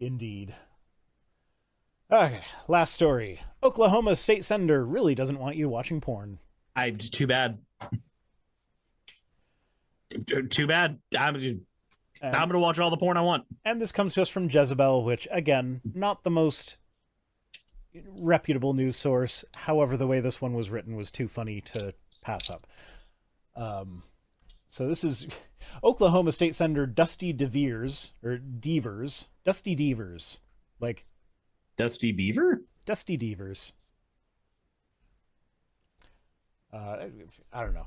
Indeed. Okay, last story. Oklahoma state senator really doesn't want you watching porn. Too bad. Too bad. I'm gonna watch all the porn I want. And this comes to us from Jezebel, which, again, not the most reputable news source. However, the way this one was written was too funny to pass up. So this is Oklahoma State Senator Dusty DeVers, Dusty Devers, like Dusty Beaver? Dusty Devers. I don't know.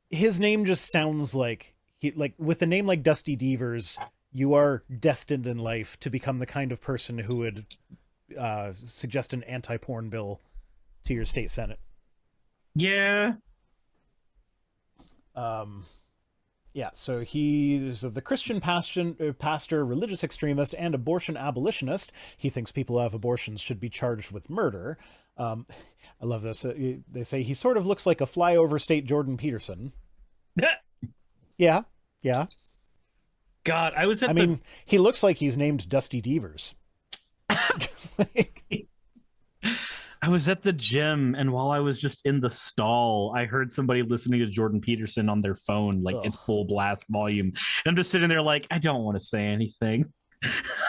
His name just sounds like with a name like Dusty Devers, you are destined in life to become the kind of person who would suggest an anti-porn bill to your state senate. Yeah. Yeah, so he's the Christian pastor, religious extremist, and abortion abolitionist. He thinks people who have abortions should be charged with murder. I love this. They say he sort of looks like a flyover state Jordan Peterson. Yeah. God, I mean, he looks like he's named Dusty Devers. I was at the gym, and while I was just in the stall, I heard somebody listening to Jordan Peterson on their phone, like at full blast volume. And I'm just sitting there like, I don't want to say anything.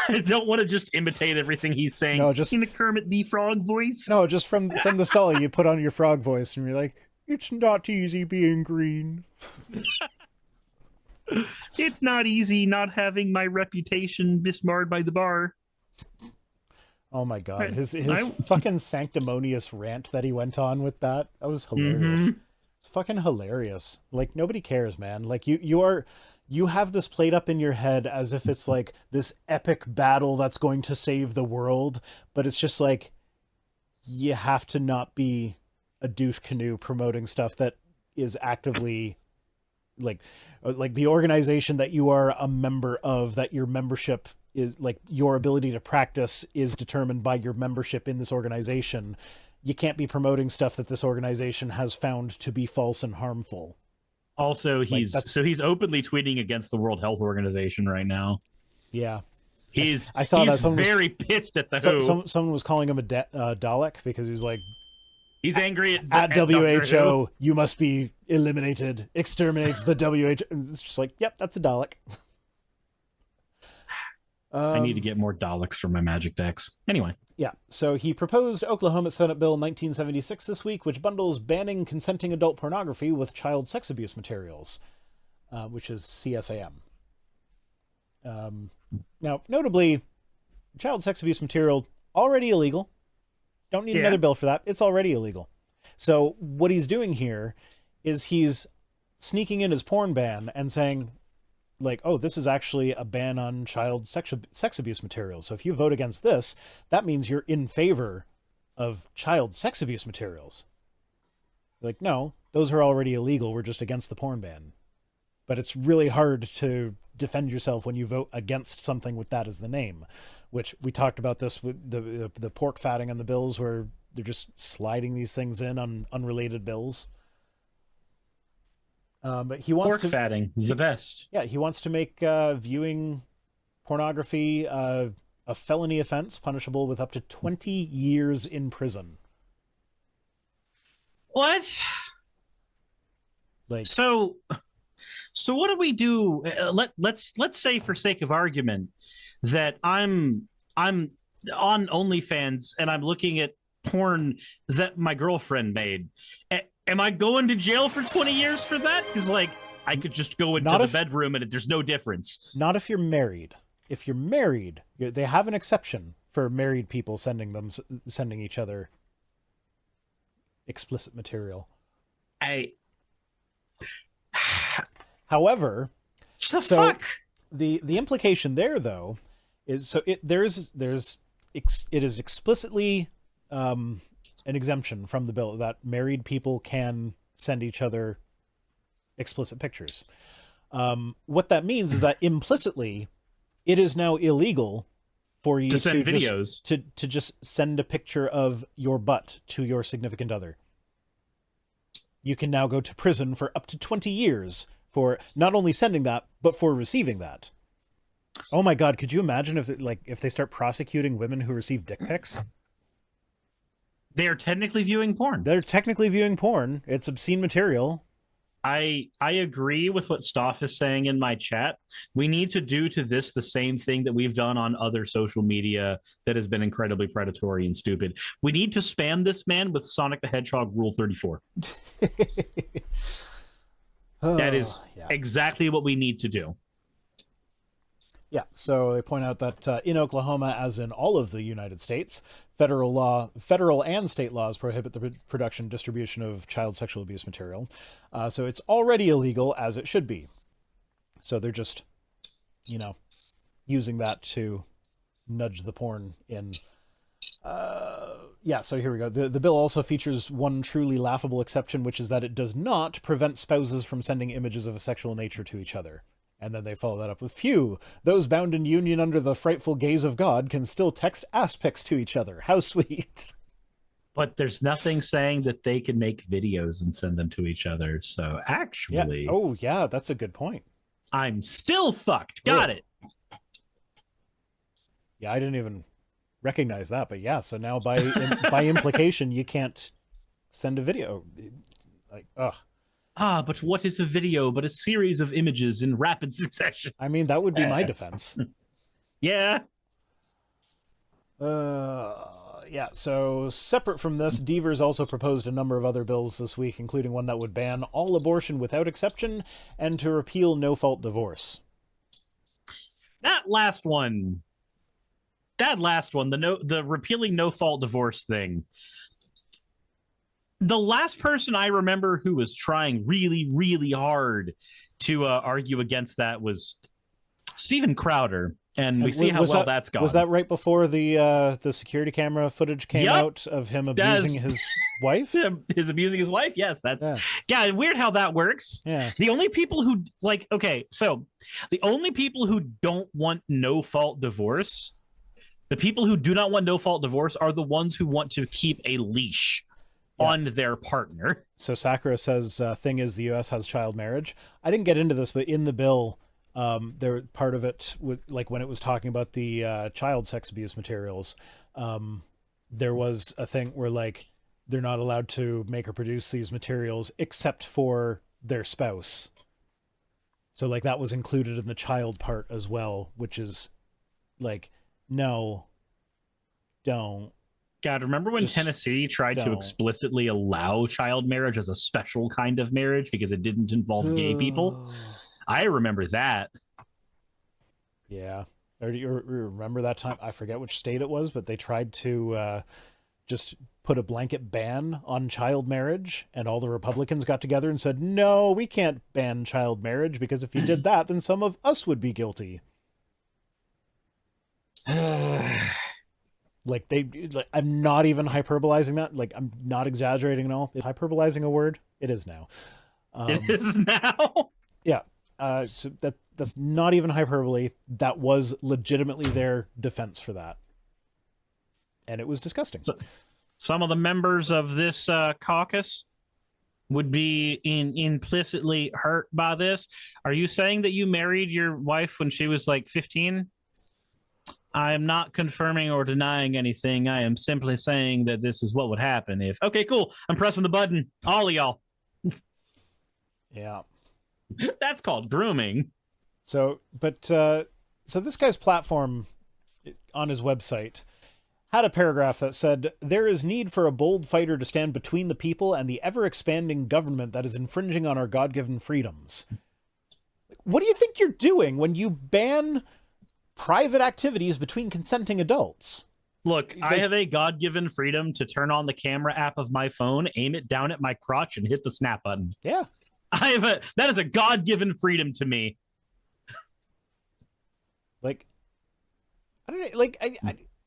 I don't want to just imitate everything he's saying. No, just in the Kermit the Frog voice. No, just from the stall, you put on your frog voice, and you're like, "It's not easy being green." It's not easy not having my reputation dismarred by the bar. Oh my god, his fucking sanctimonious rant that he went on with that was hilarious. Mm-hmm. It's fucking hilarious. Like, nobody cares, man. Like, you have this played up in your head as if it's like this epic battle that's going to save the world, but it's just like, you have to not be a douche canoe promoting stuff that is actively like the organization that you are a member of, that your membership is like, your ability to practice is determined by your membership in this organization. You can't be promoting stuff that this organization has found to be false and harmful. Also, he's openly tweeting against the World Health Organization right now. Yeah. I saw that. He's very pissed at the WHO. Someone was calling him a Dalek because he was like, he's angry at WHO. You must be eliminated. Exterminate the WHO. It's just like, yep, that's a Dalek. I need to get more Daleks for my magic decks. Anyway. Yeah, so he proposed Oklahoma Senate Bill 1976 this week, which bundles banning consenting adult pornography with child sex abuse materials, which is CSAM. Now, notably, child sex abuse material, already illegal. Don't need another bill for that. It's already illegal. So what he's doing here is he's sneaking in his porn ban and saying, like, oh, this is actually a ban on child sex abuse materials. So if you vote against this, that means you're in favor of child sex abuse materials. Like, no, those are already illegal. We're just against the porn ban. But it's really hard to defend yourself when you vote against something with that as the name, which we talked about this with the pork fatting on the bills, where they're just sliding these things in on unrelated bills. But he wants pork fatting, the best. Yeah, he wants to make viewing pornography a felony offense, punishable with up to 20 years in prison. What? Like, so what do we do? Let's say, for sake of argument, that I'm on OnlyFans and I'm looking at porn that my girlfriend made. Am I going to jail for 20 years for that? Because, like, I could just go into the bedroom and there's no difference. Not if you're married. If you're married, they have an exception for married people sending each other explicit material. However, fuck? The implication there, though, is it is explicitly an exemption from the bill that married people can send each other explicit pictures. What that means is that implicitly, it is now illegal for you to send videos, to just send a picture of your butt to your significant other. You can now go to prison for up to 20 years for not only sending that, but for receiving that. Oh my God, could you imagine if they start prosecuting women who receive dick pics? They are technically viewing porn. They're technically viewing porn. It's obscene material. I agree with what Stoff is saying in my chat. We need to do to this the same thing that we've done on other social media that has been incredibly predatory and stupid. We need to spam this man with Sonic the Hedgehog Rule 34. That is exactly what we need to do. Yeah, so they point out that in Oklahoma, as in all of the United States, federal and state laws prohibit the production, distribution of child sexual abuse material. So it's already illegal, as it should be. So they're just, using that to nudge the porn in. Yeah, so here we go. The bill also features one truly laughable exception, which is that it does not prevent spouses from sending images of a sexual nature to each other. And then they follow that up with, "Phew, those bound in union under the frightful gaze of God can still text ass pics to each other. How sweet." But there's nothing saying that they can make videos and send them to each other. So actually... Yeah. Oh, yeah, that's a good point. I'm still fucked. Got it. Yeah, I didn't even recognize that. But yeah, so now by implication, you can't send a video. Like, ugh. But what is a video but a series of images in rapid succession? I mean, that would be my defense. Yeah. Yeah, so separate from this, Devers also proposed a number of other bills this week, including one that would ban all abortion without exception and to repeal no-fault divorce. That last one, the repealing no-fault divorce thing. The last person I remember who was trying really, really hard to argue against that was Steven Crowder, and we see how well that's gone. Was that right before the security camera footage came out of him abusing his wife? Abusing his wife? Yes, that's weird how that works. Yeah. The only people who the only people who don't want no-fault divorce, the people who do not want no-fault divorce are the ones who want to keep a leash on their partner. So Sakura says, thing is the U.S. has child marriage. I didn't get into this, but in the bill, there part of it, like when it was talking about the child sex abuse materials, there was a thing where like they're not allowed to make or produce these materials except for their spouse. So like that was included in the child part as well, which is like, no, don't. God, remember when Tennessee tried to explicitly allow child marriage as a special kind of marriage because it didn't involve gay people? I remember that. Yeah. Or do you remember that time? I forget which state it was, but they tried to just put a blanket ban on child marriage, and all the Republicans got together and said, no, we can't ban child marriage because if you did that, then some of us would be guilty. I'm not even hyperbolizing that. Like, I'm not exaggerating at all. Is hyperbolizing a word? It is now. It is now? Yeah. So that's not even hyperbole. That was legitimately their defense for that. And it was disgusting. So, some of the members of this caucus would be implicitly hurt by this. Are you saying that you married your wife when she was like 15? I am not confirming or denying anything. I am simply saying that this is what would happen if... Okay, cool. I'm pressing the button. All of y'all. Yeah. That's called grooming. So this guy's platform on his website had a paragraph that said, there is need for a bold fighter to stand between the people and the ever-expanding government that is infringing on our God-given freedoms. What do you think you're doing when you ban private activities between consenting adults? Look, I have a God-given freedom to turn on the camera app of my phone, aim it down at my crotch, and hit the snap button. Yeah. That is a God-given freedom to me. Like, I don't know, like,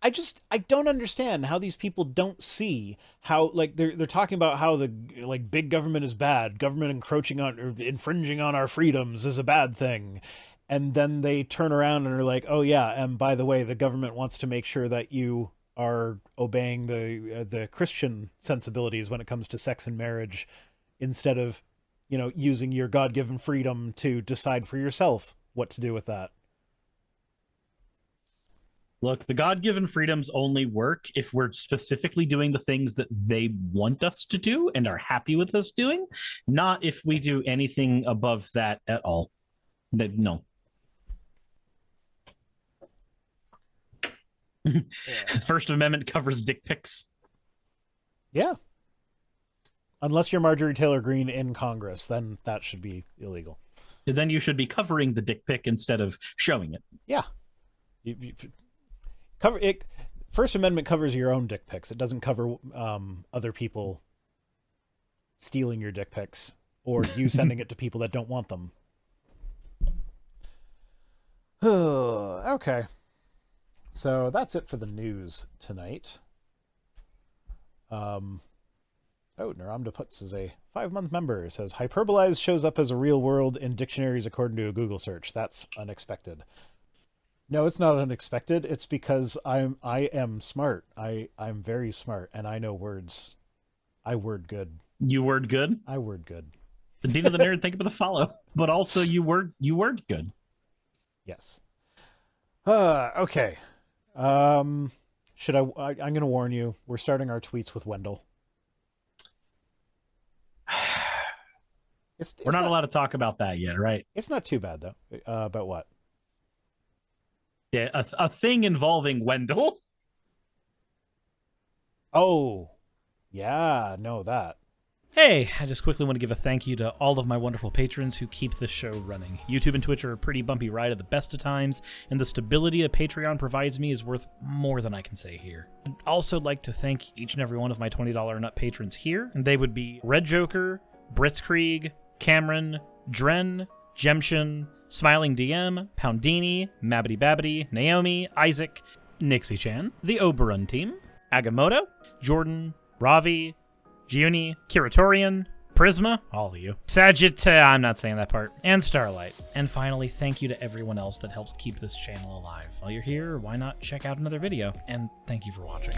I don't understand how these people don't see how, like, they're talking about how the, like, big government is bad, government encroaching on or infringing on our freedoms is a bad thing. And then they turn around and are like, oh yeah, and by the way, the government wants to make sure that you are obeying the Christian sensibilities when it comes to sex and marriage, instead of, using your God-given freedom to decide for yourself what to do with that. Look, the God-given freedoms only work if we're specifically doing the things that they want us to do and are happy with us doing, not if we do anything above that at all. No. Yeah. First Amendment covers dick pics. Yeah. Unless you're Marjorie Taylor Greene in Congress, then that should be illegal. Then you should be covering the dick pic instead of showing it. Yeah. You cover it. First Amendment covers your own dick pics. It doesn't cover other people stealing your dick pics or you sending it to people that don't want them. Okay. So that's it for the news tonight. Naramda Puts is a 5-month member. It says, hyperbolize shows up as a real word in dictionaries according to a Google search. That's unexpected. No, it's not unexpected. It's because I am smart. I'm very smart, and I know words. I word good. You word good? I word good. The Dean of the Nerd, thank you for the follow. But also, you word good. Yes. Okay. I'm going to warn you. We're starting our tweets with Wendell. We're not allowed to talk about that yet, right? It's not too bad, though. About what? Yeah, a thing involving Wendell. Oh, yeah, no, that. Hey, I just quickly want to give a thank you to all of my wonderful patrons who keep this show running. YouTube and Twitch are a pretty bumpy ride at the best of times, and the stability a Patreon provides me is worth more than I can say here. I'd also like to thank each and every one of my $20 and up patrons here, and they would be Red Joker, Britzkrieg, Cameron, Dren, Jemshin, Smiling DM, Poundini, Mabbity Babbity, Naomi, Isaac, Nixie Chan, the Oberon team, Agamotto, Jordan, Ravi, Giuni, Kiratorian, Prisma, all of you, I'm not saying that part, and Starlight. And finally, thank you to everyone else that helps keep this channel alive. While you're here, why not check out another video? And thank you for watching.